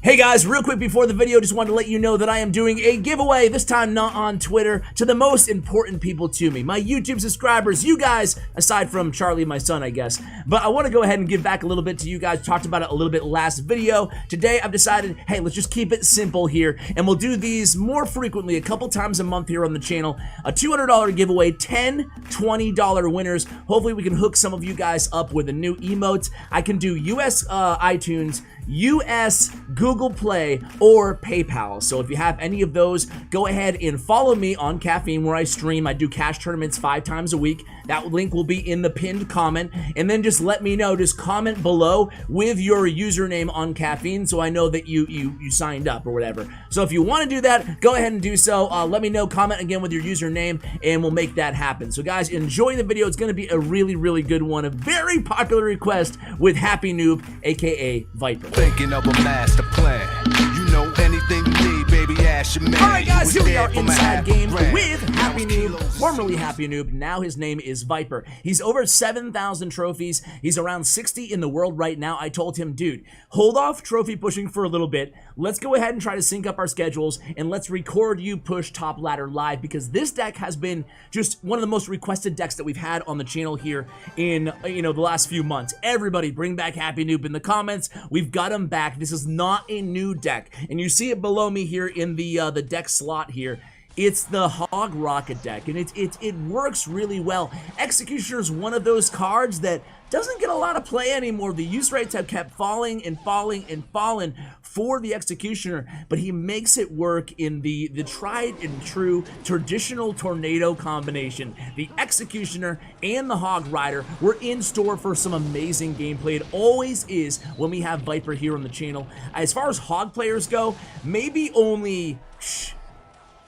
Hey guys, real quick before the video, just wanted to let you know that I am doing a giveaway, this time not on Twitter, to the most important people to me, my YouTube subscribers, you guys, aside from Charlie, my son, I guess. But I want to go ahead and give back a little bit to you guys. Talked about it a little bit last video. Today, I've decided, hey, let's just keep it simple here, and we'll do these more frequently, a couple times a month here on the channel. A $200 giveaway, 10 $20 winners. Hopefully, we can hook some of you guys up with a new emote. I can do US iTunes, US Google Play, or PayPal. So if you have any of those, go ahead and follow me on Caffeine where I stream. I do cash tournaments 5 times a week. That link will be in the pinned comment. And then just let me know, just comment below with your username on Caffeine so I know that you signed up or whatever. So if you want to do that, go ahead and do so. Let me know, comment again with your username, and we'll make that happen. So guys, enjoy the video. It's going to be a really good one. A very popular request with Happy Noob, aka Viper. Thinking of a master plan. You know anything you need, baby, ask your man. Alright guys, here we are inside game with Happy Noob, formerly Happy Noob, now his name is Viper. He's over 7,000 trophies, he's around 60 in the world right now. I told him, dude, hold off trophy pushing for a little bit, let's go ahead and try to sync up our schedules, and let's record you push top ladder live, because this deck has been just one of the most requested decks that we've had on the channel here in, the last few months. Everybody bring back Happy Noob in the comments. We've got him back. This is not a new deck, and you see it below me here in the deck slot here. It's the Hog Rocket deck, and it works really well. Executioner is one of those cards that doesn't get a lot of play anymore. The use rates have kept falling and falling and falling for the Executioner, but he makes it work in the tried and true traditional Tornado combination. The Executioner and the Hog Rider were in store for some amazing gameplay. It always is when we have Viper here on the channel. As far as Hog players go, maybe only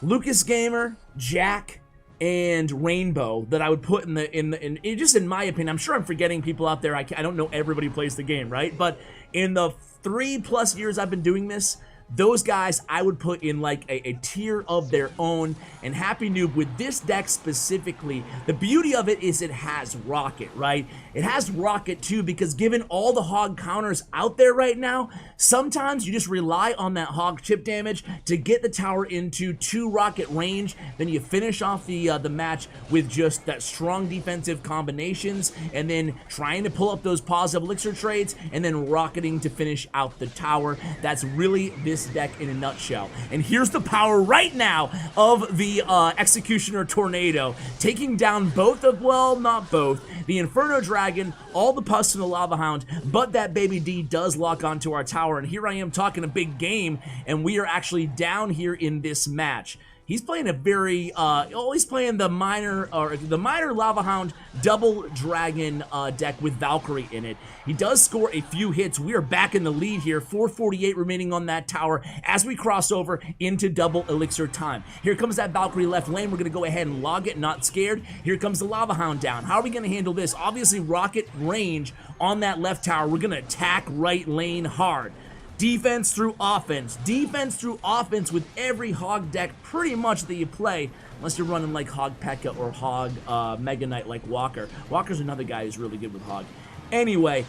Lucas Gamer, Jack, and Rainbow that I would put in just in my opinion. I'm sure I'm forgetting people out there. I don't know everybody plays the game, right? But in the 3+ years I've been doing this, those guys I would put in like a tier of their own. And Happy Noob with this deck specifically, the beauty of it is it has Rocket, right? It has Rocket too, because given all the Hog counters out there right now, sometimes you just rely on that Hog chip damage to get the tower into 2 Rocket range. Then you finish off the match with just that strong defensive combinations, and then trying to pull up those positive elixir trades, and then rocketing to finish out the tower. That's really this deck in a nutshell. And here's the power right now of the Executioner Tornado, taking down both of, well, not both, the Inferno Dragon, all the Pus and the Lava Hound, but that baby D does lock onto our tower. And here I am talking a big game, and we are actually down here in this match. He's playing a very, he's playing the minor Lava Hound double dragon deck with Valkyrie in it. He does score a few hits. We are back in the lead here, 448 remaining on that tower as we cross over into double elixir time. Here comes that Valkyrie left lane. We're gonna go ahead and log it, not scared. Here comes the Lava Hound down. How are we gonna handle this? Obviously, rocket range on that left tower. We're gonna attack right lane hard. Defense through offense with every Hog deck pretty much that you play, unless you're running like Hog P.E.K.K.A or Hog Mega Knight like Walker. Walker's another guy who's really good with Hog. Anyway,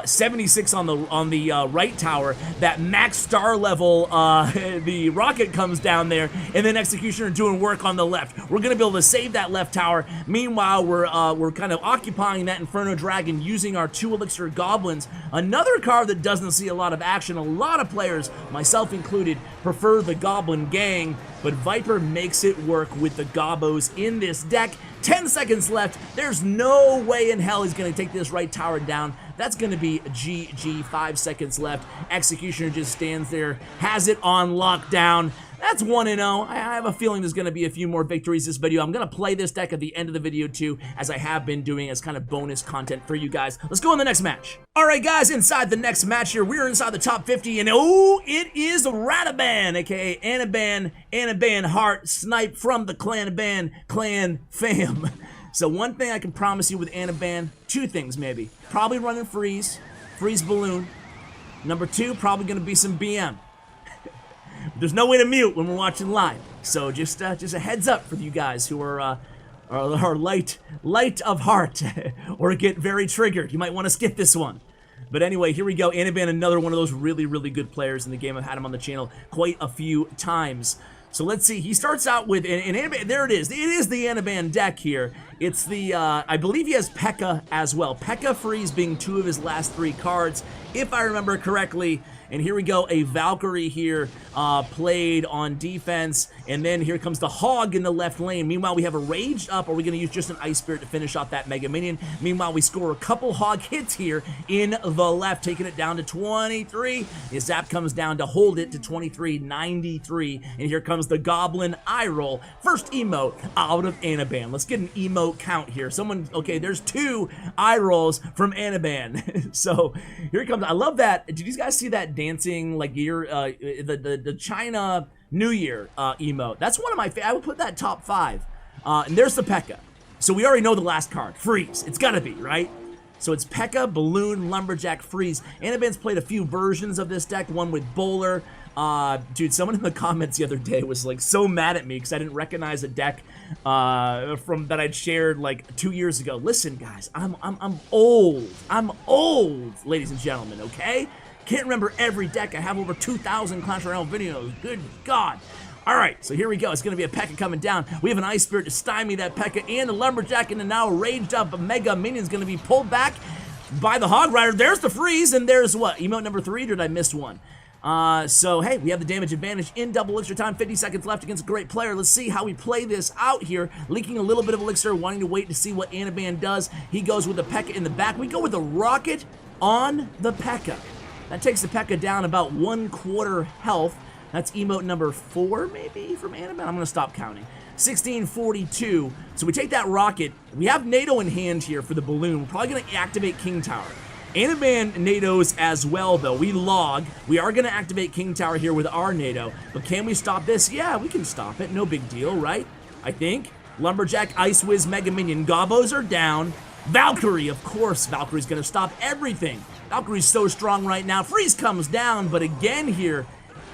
76 on the right tower. That max star level, the Rocket comes down there, and then Executioner doing work on the left. We're gonna be able to save that left tower. Meanwhile, we're kind of occupying that Inferno Dragon using our 2 Elixir Goblins. Another card that doesn't see a lot of action. A lot of players, myself included, prefer the Goblin Gang, but Viper makes it work with the Gobbos in this deck. 10 seconds left. There's no way in hell he's going to take this right tower down. That's going to be GG. 5 seconds left. Executioner just stands there, has it on lockdown. That's 1-0. I have a feeling there's going to be a few more victories this video. I'm going to play this deck at the end of the video too, as I have been doing as kind of bonus content for you guys. Let's go on the next match. Alright guys, inside the next match here, we're inside the top 50, and oh, it is Radaban, aka Anaban Heart, snipe from the Clanaban clan fam. So one thing I can promise you with Anaban, 2 things maybe. Probably running Freeze Balloon. Number 2, probably going to be some BM. There's no way to mute when we're watching live, so just a heads up for you guys who are light of heart or get very triggered. You might want to skip this one. But anyway, here we go. Anaban, another one of those really, really good players in the game. I've had him on the channel quite a few times. So let's see. He starts out with an Anaban. There it is. It is the Anaban deck here. It's the, I believe he has P.E.K.K.A. as well. P.E.K.K.A. Freeze being 2 of his last 3 cards, if I remember correctly. And here we go, a Valkyrie here played on defense. And then here comes the Hog in the left lane. Meanwhile, we have a Raged Up. Are we going to use just an Ice Spirit to finish off that Mega Minion? Meanwhile, we score a couple Hog hits here in the left, taking it down to 23. His Zap comes down to hold it to 23.93. And here comes the Goblin Eye Roll. First emote out of Anaban. Let's get an emote count here. Someone, okay, there's 2 eye rolls from Anaban. So here it comes. I love that. Did you guys see that dancing like year, the China New Year emote? That's one of my I would put that top 5. And there's the P.E.K.K.A. So we already know the last card. Freeze. It's gotta be, right? So it's P.E.K.K.A, Balloon, Lumberjack, Freeze. Anaban's played a few versions of this deck, one with Bowler. Dude, someone in the comments the other day was like so mad at me because I didn't recognize a deck from that I'd shared like 2 years ago. Listen, guys, I'm old. I'm old, ladies and gentlemen, okay? Can't remember every deck. I have over 2,000 Clash Royale videos. Good God. All right, so here we go. It's going to be a P.E.K.K.A coming down. We have an Ice Spirit to stymie that P.E.K.K.A, and the Lumberjack, and now Raged Up Mega Minion's going to be pulled back by the Hog Rider. There's the Freeze, and there's what? Emote number 3, or did I miss one? So, hey, we have the damage advantage in double elixir time. 50 seconds left against a great player. Let's see how we play this out here. Leaking a little bit of elixir, wanting to wait to see what Anaban does. He goes with the P.E.K.K.A in the back. We go with the Rocket on the P.E.K.K.A. That takes the P.E.K.K.A down about 1/4 health. That's emote number 4, maybe, from Anaban. I'm going to stop counting. 1642. So we take that Rocket. We have Nado in hand here for the Balloon. We're probably going to activate King Tower. Anaban Nados as well, though. We log. We are going to activate King Tower here with our Nado. But can we stop this? Yeah, we can stop it. No big deal, right? I think. Lumberjack, Ice Wiz, Mega Minion. Gobos are down. Valkyrie, of course. Valkyrie's going to stop everything. Valkyrie's so strong right now. Freeze comes down, but again here,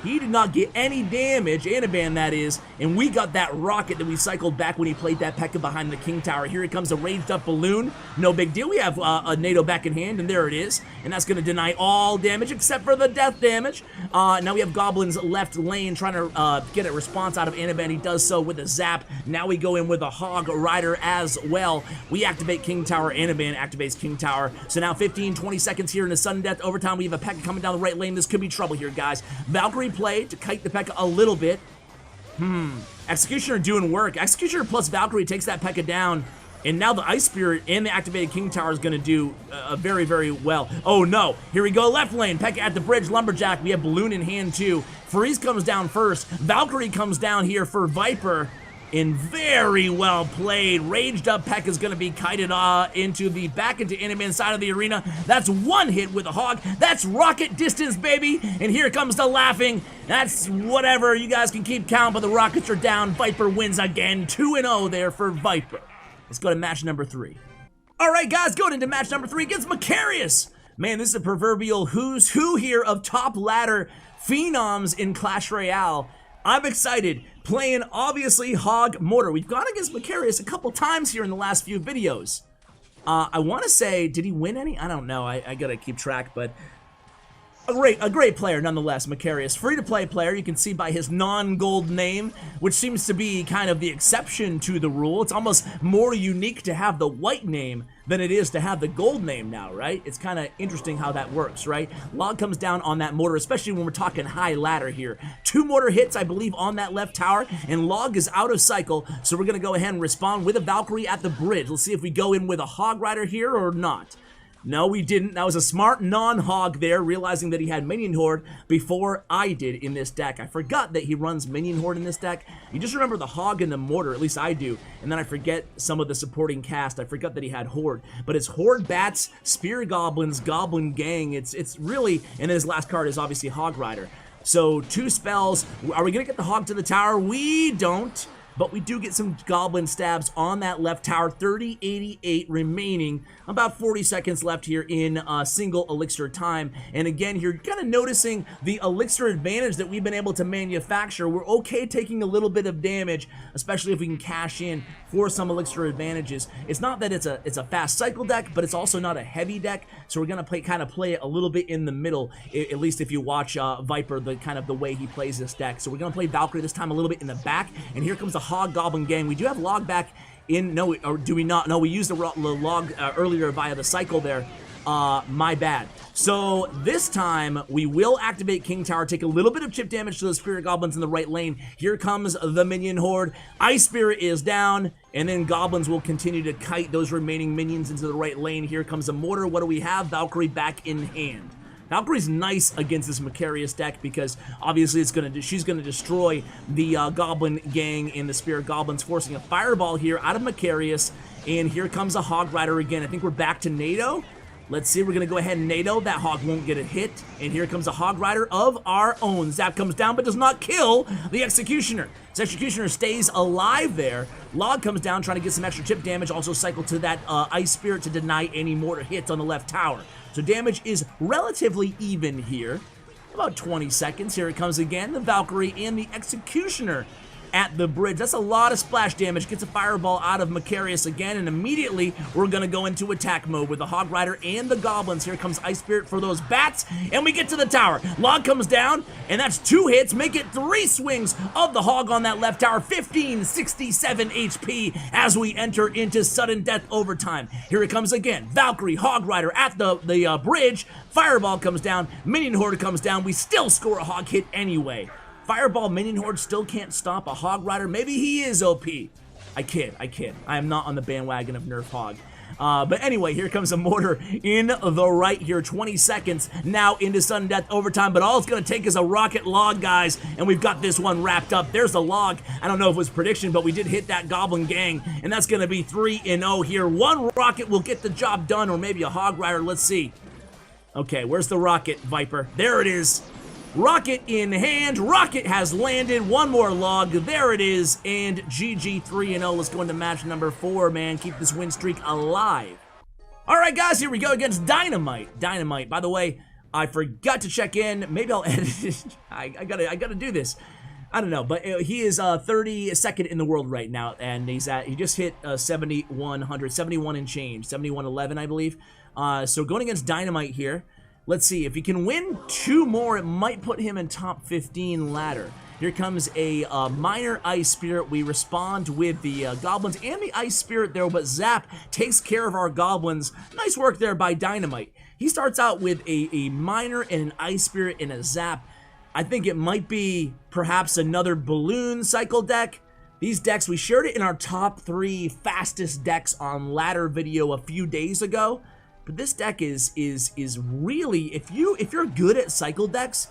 he did not get any damage, Anaban that is, and we got that Rocket that we cycled back when he played that P.E.K.K.A behind the King Tower. Here it comes, a Raged Up Balloon. No big deal. We have a Nado back in hand, and there it is. And that's going to deny all damage except for the death damage. Now we have Goblin's left lane trying to get a response out of Anaban. He does so with a Zap. Now we go in with a Hog Rider as well. We activate King Tower. Anaban activates King Tower. So now 15, 20 seconds here in the sudden death overtime. We have a P.E.K.K.A coming down the right lane. This could be trouble here, guys. Valkyrie play to kite the P.E.K.K.A a little bit. Executioner doing work. Executioner plus Valkyrie takes that P.E.K.K.A down. And now the Ice Spirit and the activated King Tower is going to do very, very well. Oh no, here we go, left lane. P.E.K.K.A at the bridge, Lumberjack. We have Balloon in hand too. Freeze comes down first. Valkyrie comes down here for Viper. And very well played. Raged Up P.E.K.K.A is going to be kited into the back into Anaban side of the arena. That's one hit with a Hog. That's rocket distance, baby. And here comes the laughing. That's whatever. You guys can keep count, but the Rockets are down. Viper wins again. 2-0 there for Viper. Let's go to match number 3. All right, guys, going into match number 3 against Macarius. Man, this is a proverbial who's who here of top ladder phenoms in Clash Royale. I'm excited. Playing, obviously, Hog Mortar. We've gone against Macarius a couple times here in the last few videos. I want to say, did he win any? I don't know. I got to keep track, but a great player nonetheless, Macarius. Free-to-play player, you can see by his non-gold name, which seems to be kind of the exception to the rule. It's almost more unique to have the white name than it is to have the gold name now, right? It's kind of interesting how that works, right? Log comes down on that mortar, especially when we're talking high ladder here. 2 mortar hits, I believe, on that left tower, and Log is out of cycle, so we're going to go ahead and respond with a Valkyrie at the bridge. Let's see if we go in with a Hog Rider here or not. No, we didn't. That was a smart non-Hog there, realizing that he had Minion Horde before I did in this deck. I forgot that he runs Minion Horde in this deck. You just remember the Hog and the Mortar, at least I do, and then I forget some of the supporting cast. I forgot that he had Horde. But it's Horde Bats, Spear Goblins, Goblin Gang. It's really, and his last card is obviously Hog Rider. So 2 spells. Are we going to get the Hog to the tower? We don't. but we do get some goblin stabs on that left tower. 3088 remaining, about 40 seconds left here in single elixir time. And again, you're kind of noticing the elixir advantage that we've been able to manufacture. We're okay taking a little bit of damage, especially if we can cash in for some elixir advantages. It's not that it's a fast cycle deck, but it's also not a heavy deck, so we're gonna kind of play it a little bit in the middle, at least if you watch Viper, the way he plays this deck. So we're gonna play Valkyrie this time a little bit in the back, and here comes the Hog Goblin gang. We do have log back in, no, or do we not? No, we used the log earlier via the cycle there. My bad. So this time we will activate King Tower, take a little bit of chip damage to the Spirit Goblins in the right lane. Here comes the minion horde. Ice Spirit is down, and then Goblins will continue to kite those remaining minions into the right lane. Here comes a mortar. What do we have? Valkyrie back in hand. Valkyrie's nice against this Macarius deck because obviously she's gonna destroy the Goblin gang and the Spirit Goblins, forcing a Fireball here out of Macarius. And here comes a Hog Rider again. I think we're back to Nado. Let's see, we're gonna go ahead and Nado. That Hog won't get a hit. And here comes a Hog Rider of our own. Zap comes down but does not kill the Executioner. This Executioner stays alive there. Log comes down trying to get some extra chip damage. Also cycle to that Ice Spirit to deny any mortar hits on the left tower. So damage is relatively even here. About 20 seconds. Here it comes again. The Valkyrie and the Executioner at the bridge. That's a lot of splash damage. Gets a Fireball out of Macarius again, and immediately we're going to go into attack mode with the Hog Rider and the Goblins. Here comes Ice Spirit for those bats, and we get to the tower. Log comes down, and that's 2 hits. Make it 3 swings of the Hog on that left tower. 1567 HP as we enter into sudden death overtime. Here it comes again. Valkyrie, Hog Rider at the bridge. Fireball comes down. Minion Horde comes down. We still score a Hog hit anyway. Fireball Minion Horde still can't stop a Hog Rider. Maybe he is OP. I kid. I am not on the bandwagon of Nerf Hog. But anyway, here comes a mortar in the right here. 20 seconds now into sudden death overtime, but all it's going to take is a rocket log, guys, and we've got this one wrapped up. There's the log. I don't know if it was prediction, but we did hit that Goblin gang, and that's going to be 3-0 here. 1 rocket will get the job done, or maybe a Hog Rider. Let's see. Okay, where's the rocket, Viper? There it is. Rocket in hand. Rocket has landed. 1 more log. There it is. And GG 3-0. Let's go into match number 4, man. Keep this win streak alive. All right, guys, here we go against Dynamite. Dynamite. By the way, I forgot to check in. Maybe I'll edit it. I gotta do this. I don't know, but he is 32nd in the world right now, and he just hit 7,100, 71 and change, 7111, I believe. So going against Dynamite here. Let's see, if he can win 2 more, it might put him in top 15 ladder. Here comes a minor Ice Spirit. We respond with the Goblins and the Ice Spirit there, but Zap takes care of our Goblins. Nice work there by Dynamite. He starts out with a minor and an Ice Spirit and a Zap. I think it might be perhaps another Balloon cycle deck. These decks, we shared it in our top 3 fastest decks on ladder video a few days ago. But this deck is really, if you're good at cycle decks,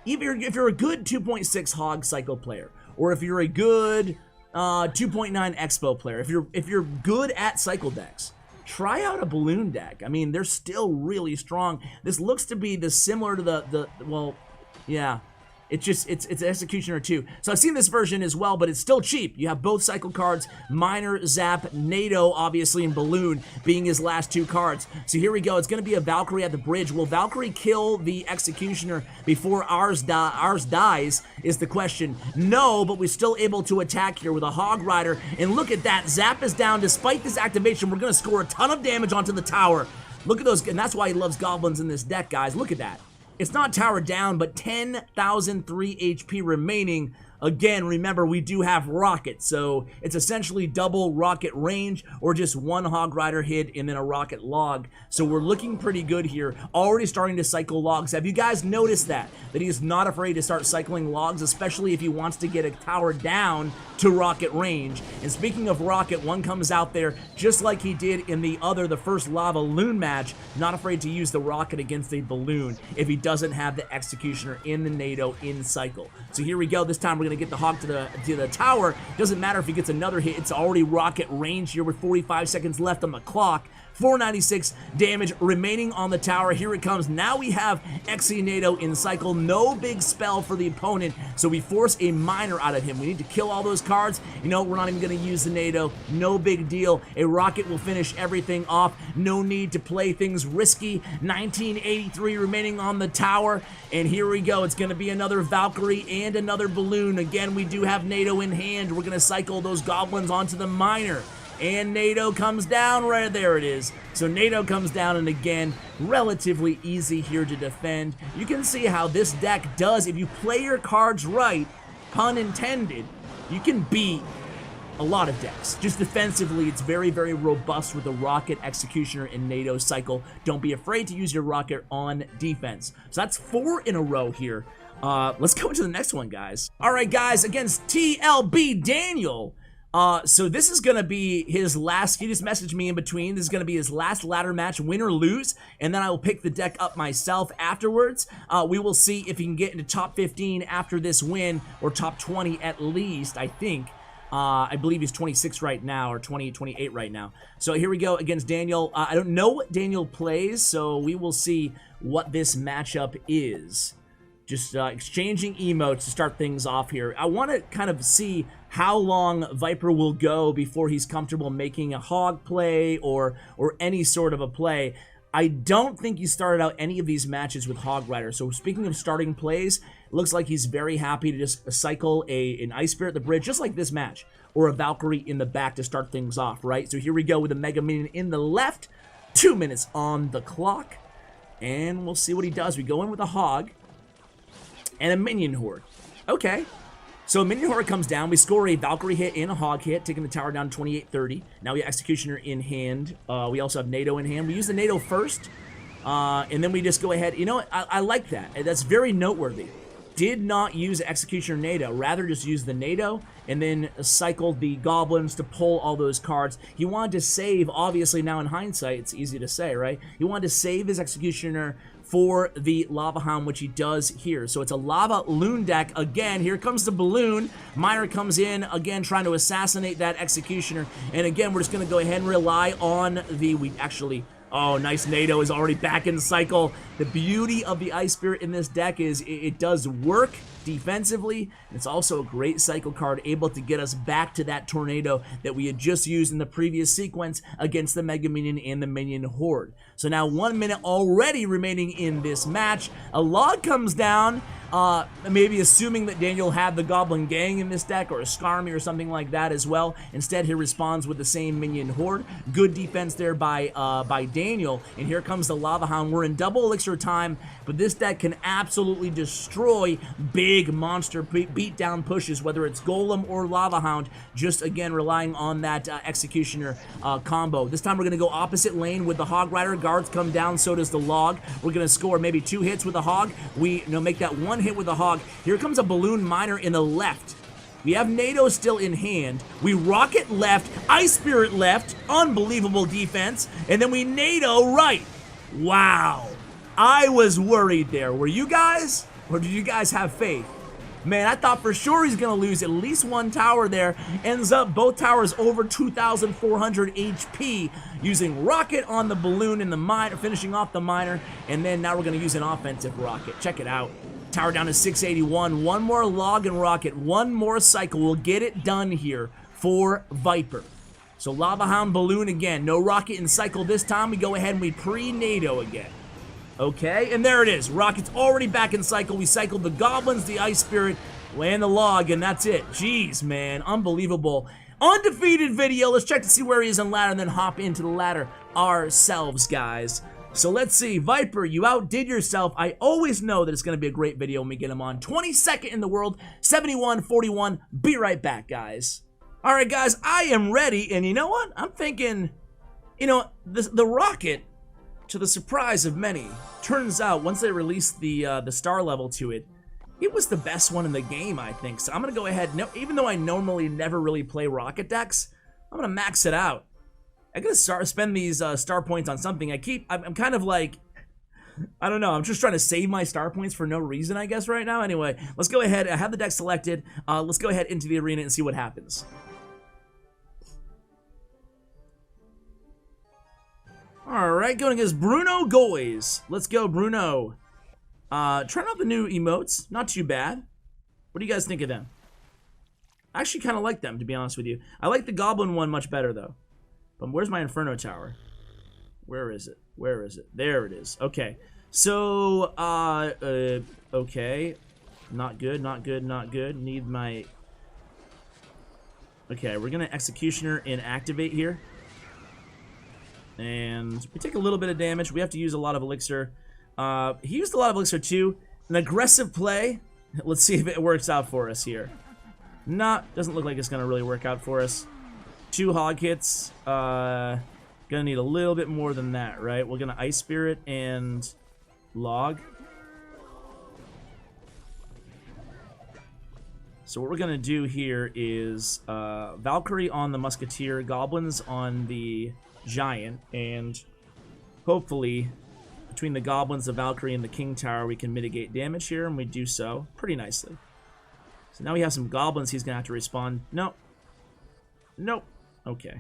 even if you're a good 2.6 Hog cycle player, or if you're a good 2.9 Expo player, if you're good at cycle decks, try out a Balloon deck. I mean, they're still really strong. This looks to be similar to well, yeah. It's Executioner 2. So I've seen this version as well, but it's still cheap. You have both cycle cards, Minor, Zap, Nado, obviously, and Balloon being his last 2 cards. So here we go. It's going to be a Valkyrie at the bridge. Will Valkyrie kill the Executioner before ours dies is the question. No, but we're still able to attack here with a Hog Rider. And look at that. Zap is down. Despite this activation, we're going to score a ton of damage onto the tower. Look at those, and that's why he loves Goblins in this deck, guys. Look at that. It's not tower down, but 10,003 HP remaining. Again, remember, we do have rockets, so it's essentially double rocket range or just 1 Hog Rider hit and then a rocket log. So we're looking pretty good here. Already starting to cycle logs. Have you guys noticed that he is not afraid to start cycling logs, especially if he wants to get a tower down to rocket range? And speaking of rocket, one comes out there just like he did in the first Lava Loon match, not afraid to use the rocket against a Balloon if he doesn't have the Executioner in the Nado in cycle. So here we go. This time we're going to get the Hog to the tower. Doesn't matter if he gets another hit. It's already rocket range here with 45 seconds left on the clock. 496 damage remaining on the tower. Here it comes. Now we have Exe Nado in cycle. No big spell for the opponent, so we force a miner out of him. We need to kill all those cards. You know, we're not even going to use the Nado. No big deal. A rocket will finish everything off. No need to play things risky. 1983 remaining on the tower, and here we go. It's going to be another Valkyrie and another balloon. Again, we do have Nado in hand. We're going to cycle those goblins onto the miner. And Nado comes down, right there it is. So Nado comes down, and again, relatively easy here to defend. You can see how this deck does, if you play your cards right, pun intended, you can beat a lot of decks. Just defensively, it's very, very robust with the Rocket, Executioner, and Nado cycle. Don't be afraid to use your Rocket on defense. So that's 4 in a row here. Let's go into the next one, guys. All right, guys, against TLB Daniel. So this is going to be his last, he just messaged me in between, this is going to be his last ladder match, win or lose, and then I will pick the deck up myself afterwards. We will see if he can get into top 15 after this win, or top 20 at least, I think. I believe he's 26 right now, or 28 right now. So here we go against Daniel. I don't know what Daniel plays, so we will see what this matchup is. Just exchanging emotes to start things off here. I want to kind of see how long Viper will go before he's comfortable making a hog play or any sort of a play. I don't think he started out any of these matches with Hog Rider. So speaking of starting plays, it looks like he's very happy to just cycle an Ice Spirit at the bridge, just like this match, or a Valkyrie in the back to start things off, right? So here we go with a Mega Minion in the left, 2 minutes on the clock, and we'll see what he does. We go in with a Hog and a Minion Horde. Okay. So a Minion Horde comes down. We score a Valkyrie hit and a Hog hit, taking the tower down 28-30. Now we have Executioner in hand. We also have Nado in hand. We use the Nado first, and then we just go ahead. You know what? I like that. That's very noteworthy. Did not use Executioner Nado. Rather just use the Nado and then cycled the goblins to pull all those cards. He wanted to save, obviously now in hindsight, it's easy to say, right? He wanted to save his Executioner for the Lava Hound, which he does here. So it's a Lava Loon deck. Again, here comes the Balloon. Miner comes in, again, trying to assassinate that Executioner. And again, we're just going to go ahead and rely on the... Oh, nice. Nado is already back in cycle. The beauty of the Ice Spirit in this deck is it does work defensively. It's also a great cycle card, able to get us back to that Tornado that we had just used in the previous sequence against the Mega Minion and the Minion Horde. So now 1 minute already remaining in this match. A log comes down, maybe assuming that Daniel had the Goblin Gang in this deck, or a Skarmy or something like that as well. Instead, he responds with the same Minion Horde. Good defense there by Daniel. And here comes the Lava Hound. We're in double elixir time, but this deck can absolutely destroy big monster beatdown pushes, whether it's Golem or Lava Hound, just again relying on that Executioner combo. This time we're going to go opposite lane with the Hog Rider. Guards come down, so does the Log. We're going to score maybe 2 hits with the Hog. We make that 1 hit with the Hog. Here comes a Balloon Miner in the left. We have Nado still in hand. We Rocket left, Ice Spirit left, unbelievable defense, and then we Nado right. Wow. I was worried there. Were you guys? Or did you guys have faith? Man, I thought for sure he's going to lose at least 1 tower there. Ends up both towers over 2,400 HP, using Rocket on the Balloon and the Miner, finishing off the Miner, and then now we're going to use an offensive Rocket. Check it out. Tower down to 681. 1 more Log and Rocket. 1 more cycle. We'll get it done here for Viper. So Lava Hound, Balloon again. No Rocket in cycle this time. We go ahead and we pre-Nado again. Okay, and there it is. Rocket's already back in cycle. We cycled the Goblins, the Ice Spirit, and the Log, and that's it. Jeez, man. Unbelievable. Undefeated video. Let's check to see where he is on ladder and then hop into the ladder ourselves, guys. So let's see. Viper, you outdid yourself. I always know that it's going to be a great video when we get him on. 22nd in the world, 71-41. Be right back, guys. All right, guys, I am ready, and you know what? I'm thinking, you know, the Rocket, to the surprise of many, turns out once they released the star level to it, it was the best one in the game, I think. So I'm going to go ahead, even though I normally never really play Rocket decks, I'm going to max it out. I'm going to spend these star points on something. I'm kind of like, I don't know, I'm just trying to save my star points for no reason, I guess, right now. Anyway, let's go ahead. I have the deck selected. Let's go ahead into the arena and see what happens. Alright, going against Bruno Goys. Let's go, Bruno. Trying out the new emotes. Not too bad. What do you guys think of them? I actually kind of like them, to be honest with you. I like the Goblin one much better, though. But where's my Inferno Tower? Where is it? Where is it? There it is. Okay. So, okay. Not good, not good, not good. Need my... Okay, we're going to Executioner and activate here. And we take a little bit of damage. We have to use a lot of Elixir. He used a lot of Elixir, too. An aggressive play. Let's see if it works out for us here. Doesn't look like it's going to really work out for us. 2 hog hits. Gonna need a little bit more than that, right? We're gonna Ice Spirit and log. So what we're gonna do here is Valkyrie on the Musketeer, Goblins on the Giant, and hopefully between the Goblins, the Valkyrie, and the King Tower we can mitigate damage here, and we do so pretty nicely. So now we have some Goblins he's gonna have to respond. Nope. Nope. Okay.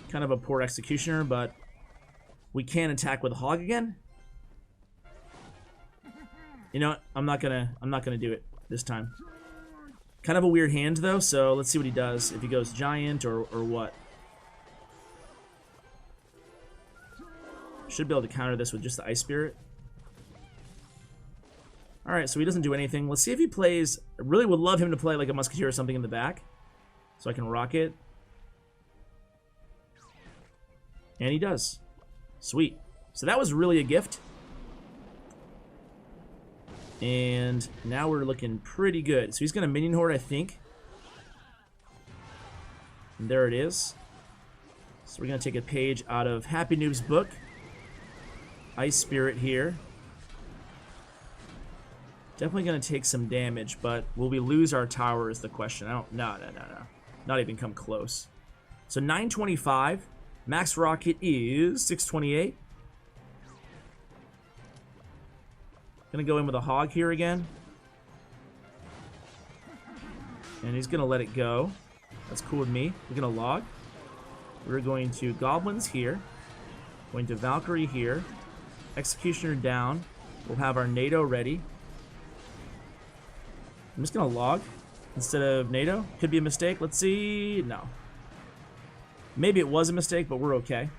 Kind of a poor Executioner, but we can attack with Hog again. You know what? I'm not gonna do it this time. Kind of a weird hand though, so let's see what he does. If he goes Giant or what. Should be able to counter this with just the Ice Spirit. Alright, so he doesn't do anything. Let's see if he plays... I really would love him to play like a Musketeer or something in the back. So I can rock it. And he does. Sweet. So that was really a gift. And now we're looking pretty good. So he's going to Minion Horde, I think. And there it is. So we're going to take a page out of Happy Noob's book. Ice Spirit here. Definitely going to take some damage, but will we lose our tower is the question. No. Not even come close. So 925. Max rocket is 628. Going to go in with a hog here again. And he's going to let it go. That's cool with me. We're going to log. We're going to Goblins here. Going to Valkyrie here. Executioner down. We'll have our Nado ready. I'm just going to log instead of Nado. Could be a mistake. Let's see. No. Maybe it was a mistake, but we're okay.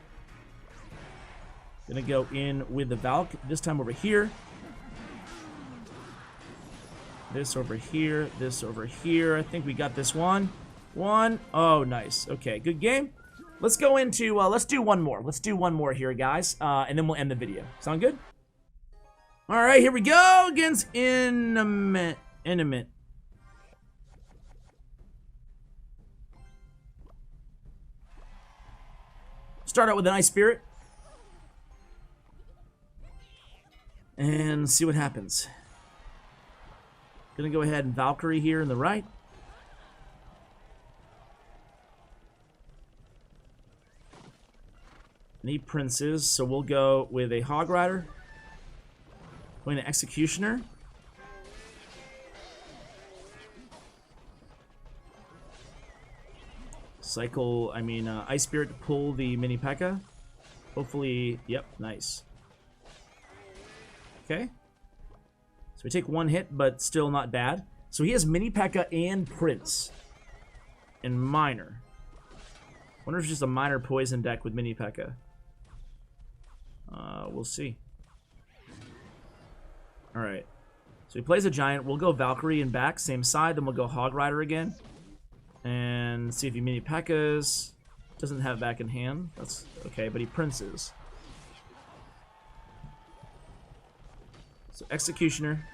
Going to go in with the Valk. This time over here. This over here. This over here. I think we got this one. Oh, nice. Okay, good game. Let's go into, let's do one more. Let's do one more here, guys. And then we'll end the video. Sound good? All right, here we go against Intimate. Start out with an Ice Spirit. And see what happens. Gonna go ahead and Valkyrie here in the right. Need princes, so we'll go with a Hog Rider. Going to Executioner. Cycle, Ice Spirit to pull the Mini P.E.K.K.A. Hopefully, yep, nice. Okay. So we take one hit, but still not bad. So he has Mini P.E.K.K.A. and Prince. And Minor. Wonder if it's just a minor poison deck with Mini P.E.K.K.A. We'll see. Alright. So he plays a Giant. We'll go Valkyrie and back, same side. Then we'll go Hog Rider again. And see if he Mini P.E.K.K.As. Doesn't have back in hand. That's okay, but he Princes. So Executioner.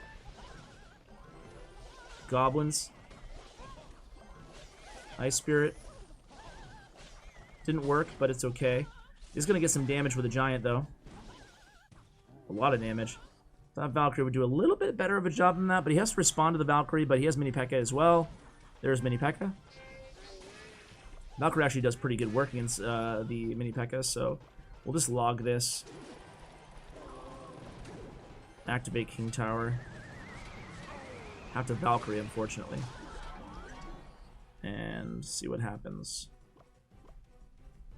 Goblins. Ice Spirit. Didn't work, but it's okay. He's going to get some damage with a Giant, though. A lot of damage. Thought Valkyrie would do a little bit better of a job than that, but he has to respond to the Valkyrie, but he has Mini P.E.K.K.A. as well. There's Mini P.E.K.K.A. Valkyrie actually does pretty good work against the Mini P.E.K.K.A., so we'll just log this. Activate King Tower. Have to Valkyrie, unfortunately. And see what happens.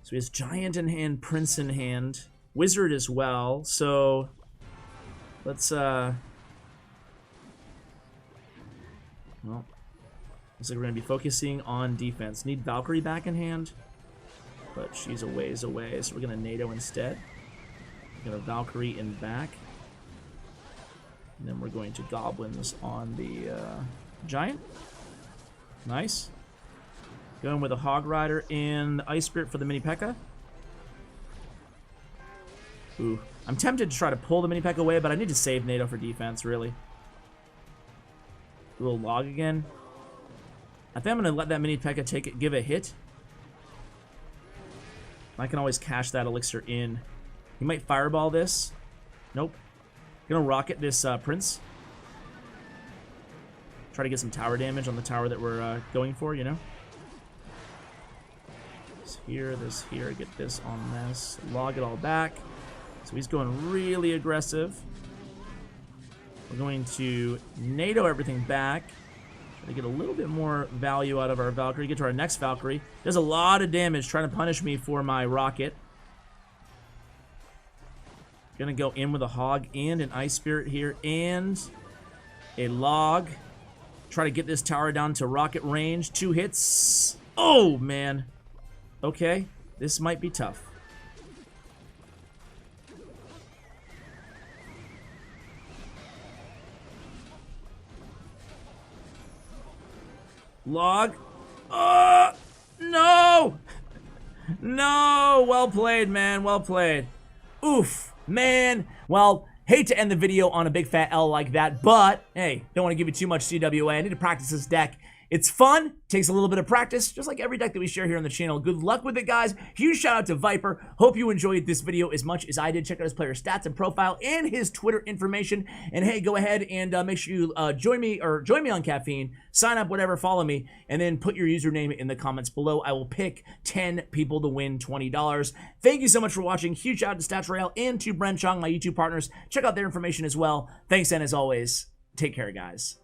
So he has Giant in hand, Prince in hand, Wizard as well. So let's well, looks like we're gonna be focusing on defense. Need Valkyrie back in hand, but she's a ways away, so we're gonna Nado instead. We're gonna Valkyrie in back, and then we're going to Goblins on the Giant. Nice. Going with a Hog Rider and the Ice Spirit for the Mini P.E.K.K.A. Ooh, I'm tempted to try to pull the Mini P.E.K.K.A. away, but I need to save Nado for defense, really. A little log again. I think I'm going to let that Mini P.E.K.K.A. give a hit. I can always cash that elixir in. He might fireball this. Nope. Gonna rocket this Prince. Try to get some tower damage on the tower that we're going for, you know? This here, get this on this. Log it all back. So he's going really aggressive. We're going to Nado everything back. Try to get a little bit more value out of our Valkyrie. Get to our next Valkyrie. Does a lot of damage trying to punish me for my rocket. Gonna go in with a Hog and an Ice Spirit here and a log. Try to get this tower down to rocket range. 2 hits. Oh, man. Okay, this might be tough. Log. No! No! Well played, man. Well played. Oof. Man. Well, hate to end the video on a big fat L like that, but, hey, don't want to give you too much CWA. I need to practice this deck. It's fun, takes a little bit of practice, just like every deck that we share here on the channel. Good luck with it, guys. Huge shout out to Viper. Hope you enjoyed this video as much as I did. Check out his player stats and profile and his Twitter information. And hey, go ahead and make sure you join me on Caffeine. Sign up, whatever, follow me, and then put your username in the comments below. I will pick 10 people to win $20. Thank you so much for watching. Huge shout out to Stats Royale and to Bren Chong, my YouTube partners. Check out their information as well. Thanks, and as always, take care, guys.